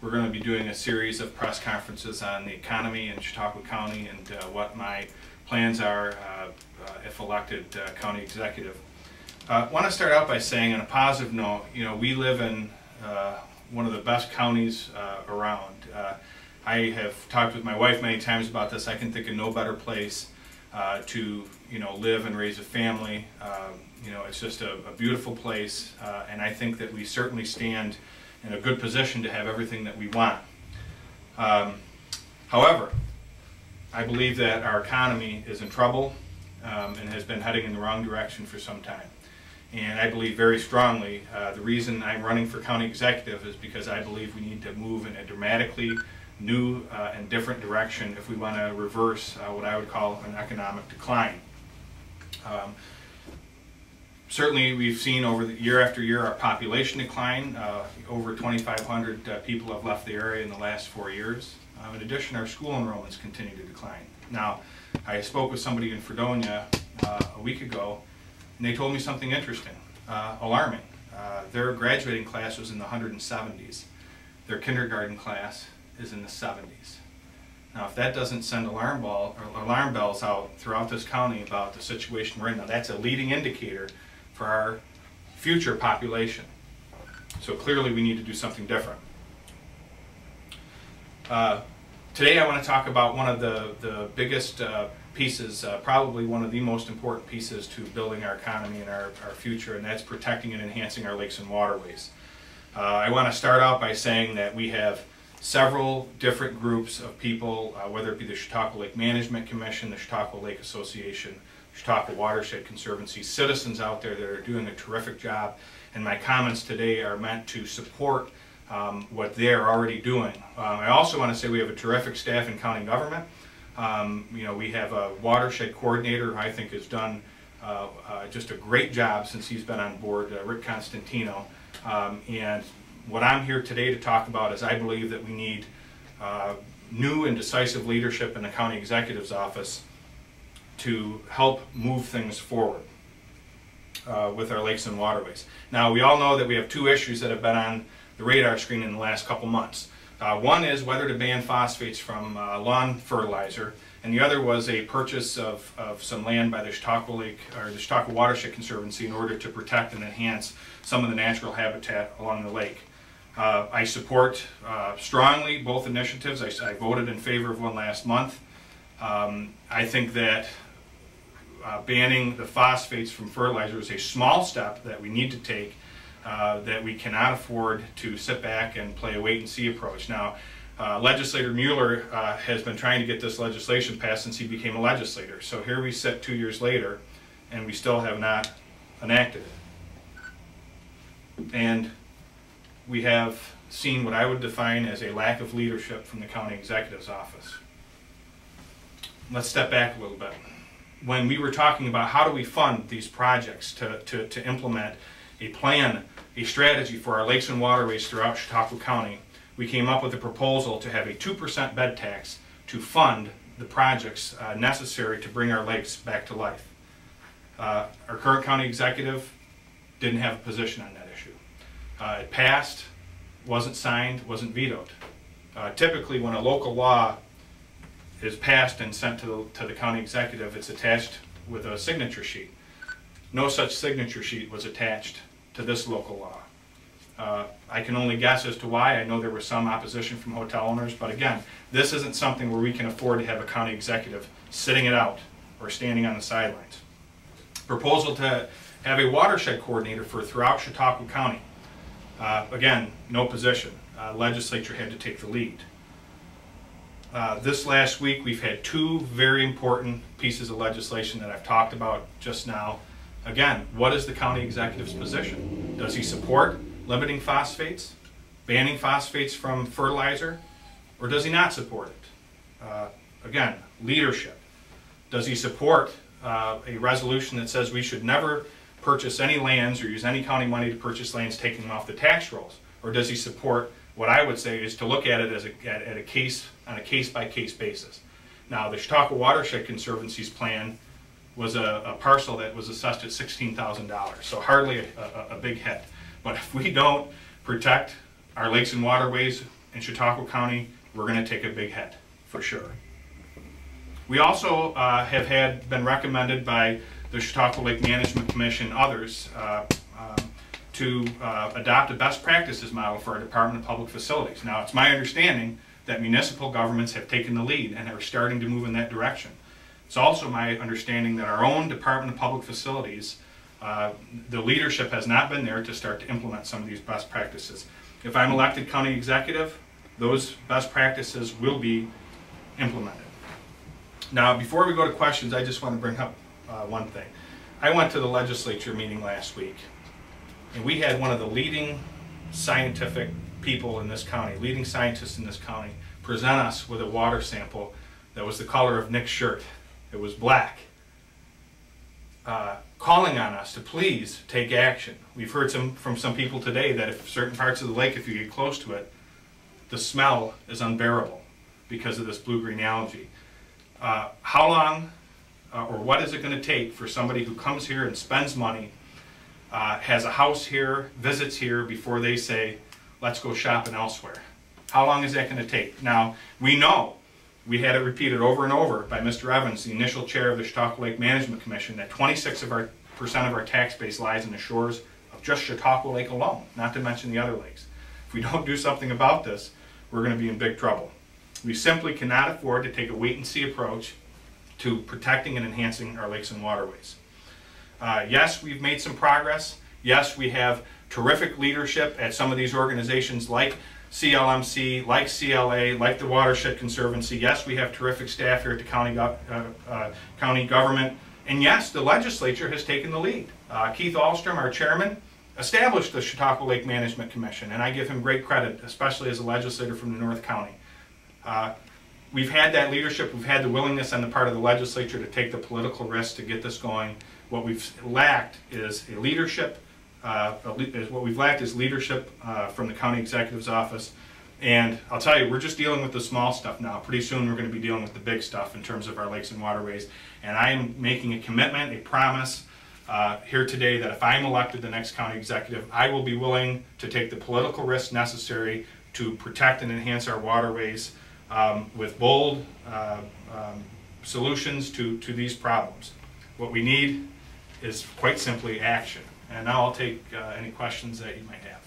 we're going to be doing a series of press conferences on the economy in Chautauqua County and what my plans are if elected county executive. I want to start out by saying, on a positive note, we live in one of the best counties around. I have talked with my wife many times about this. I can think of no better place to live and raise a family. It's just a beautiful place, and I think that we certainly stand in a good position to have everything that we want. However, I believe that our economy is in trouble and has been heading in the wrong direction for some time. And I believe very strongly the reason I'm running for county executive is because I believe we need to move in a dramatically new and different direction if we want to reverse what I would call an economic decline. Certainly we've seen over the year after year our population decline. Over 2,500 people have left the area in the last 4 years. In addition, our school enrollments continue to decline. Now, I spoke with somebody in Fredonia a week ago, and they told me something interesting, alarming. Their graduating class was in the 170s. Their kindergarten class is in the 70s. Now, if that doesn't send alarm bells out throughout this county about the situation we're in, now that's a leading indicator for our future population. So clearly we need to do something different. Today I want to talk about one of the biggest pieces, probably one of the most important pieces to building our economy and our future, and that's protecting and enhancing our lakes and waterways. I want to start out by saying that we have several different groups of people, whether it be the Chautauqua Lake Management Commission, the Chautauqua Lake Association, Chautauqua Watershed Conservancy, citizens out there that are doing a terrific job, and my comments today are meant to support what they're already doing. I also want to say we have a terrific staff in county government. We have a watershed coordinator who I think has done just a great job since he's been on board, Rick Constantino. And what I'm here today to talk about is I believe that we need new and decisive leadership in the county executive's office to help move things forward with our lakes and waterways. Now, we all know that we have two issues that have been on the radar screen in the last couple months. One is whether to ban phosphates from lawn fertilizer, and the other was a purchase of some land by the Chautauqua Lake or the Chautauqua Watershed Conservancy in order to protect and enhance some of the natural habitat along the lake. I support strongly both initiatives. I voted in favor of one last month. I think that banning the phosphates from fertilizer is a small step that we need to take, that we cannot afford to sit back and play a wait-and-see approach. Now, Legislator Mueller has been trying to get this legislation passed since he became a legislator. So here we sit 2 years later, and we still have not enacted it. And we have seen what I would define as a lack of leadership from the county executive's office. Let's step back a little bit. When we were talking about how do we fund these projects to implement a plan, a strategy for our lakes and waterways throughout Chautauqua County, we came up with a proposal to have a 2% bed tax to fund the projects necessary to bring our lakes back to life. Our current county executive didn't have a position on that issue. It passed, wasn't signed, wasn't vetoed. Typically when a local law is passed and sent to the county executive, it's attached with a signature sheet. No such signature sheet was attached to this local law. I can only guess as to why. I know there was some opposition from hotel owners, but again, this isn't something where we can afford to have a county executive sitting it out or standing on the sidelines. Proposal to have a watershed coordinator for throughout Chautauqua County. Again, no position. Legislature had to take the lead. This last week we've had two very important pieces of legislation that I've talked about just now. Again, what is the county executive's position? Does he support limiting phosphates, banning phosphates from fertilizer, or does he not support it? Again, leadership. Does he support a resolution that says we should never purchase any lands or use any county money to purchase lands, taking them off the tax rolls? Or does he support what I would say is to look at it as on a case-by-case basis? Now, the Chautauqua Watershed Conservancy's plan was a parcel that was assessed at $16,000, so hardly a big hit. But if we don't protect our lakes and waterways, in Chautauqua County, we're going to take a big hit, for sure. We also have been recommended by the Chautauqua Lake Management Commission and others to adopt a best practices model for our Department of Public Facilities. Now, it's my understanding that municipal governments have taken the lead and are starting to move in that direction. It's also my understanding that our own Department of Public Facilities, the leadership has not been there to start to implement some of these best practices. If I'm elected county executive, those best practices will be implemented. Now, before we go to questions, I just want to bring up one thing. I went to the legislature meeting last week, and we had one of the leading scientific people in this county, leading scientists in this county, present us with a water sample that was the color of Nick's shirt. It was black, calling on us to please take action. We've heard from some people today that if certain parts of the lake, if you get close to it, the smell is unbearable because of this blue-green algae. How long or what is it going to take for somebody who comes here and spends money, has a house here, visits here, before they say, let's go shopping elsewhere? How long is that going to take? Now, we know, we had it repeated over and over by Mr. Evans, the initial chair of the Chautauqua Lake Management Commission, that 26% of our tax base lies in the shores of just Chautauqua Lake alone, not to mention the other lakes. If we don't do something about this, we're going to be in big trouble. We simply cannot afford to take a wait-and-see approach to protecting and enhancing our lakes and waterways. Yes, we've made some progress. Yes, we have terrific leadership at some of these organizations like CLMC, like CLA, like the Watershed Conservancy. Yes, we have terrific staff here at the county government. And yes, the legislature has taken the lead. Keith Ahlstrom, our chairman, established the Chautauqua Lake Management Commission, and I give him great credit, especially as a legislator from the North County. We've had that leadership, we've had the willingness on the part of the legislature to take the political risk to get this going. What we've lacked is a leadership, from the county executive's office. And I'll tell you, we're just dealing with the small stuff now. Pretty soon we're going to be dealing with the big stuff in terms of our lakes and waterways. And I am making a commitment, a promise here today, that if I'm elected the next county executive, I will be willing to take the political risks necessary to protect and enhance our waterways with bold solutions to these problems. What we need is quite simply action. And now I'll take any questions that you might have.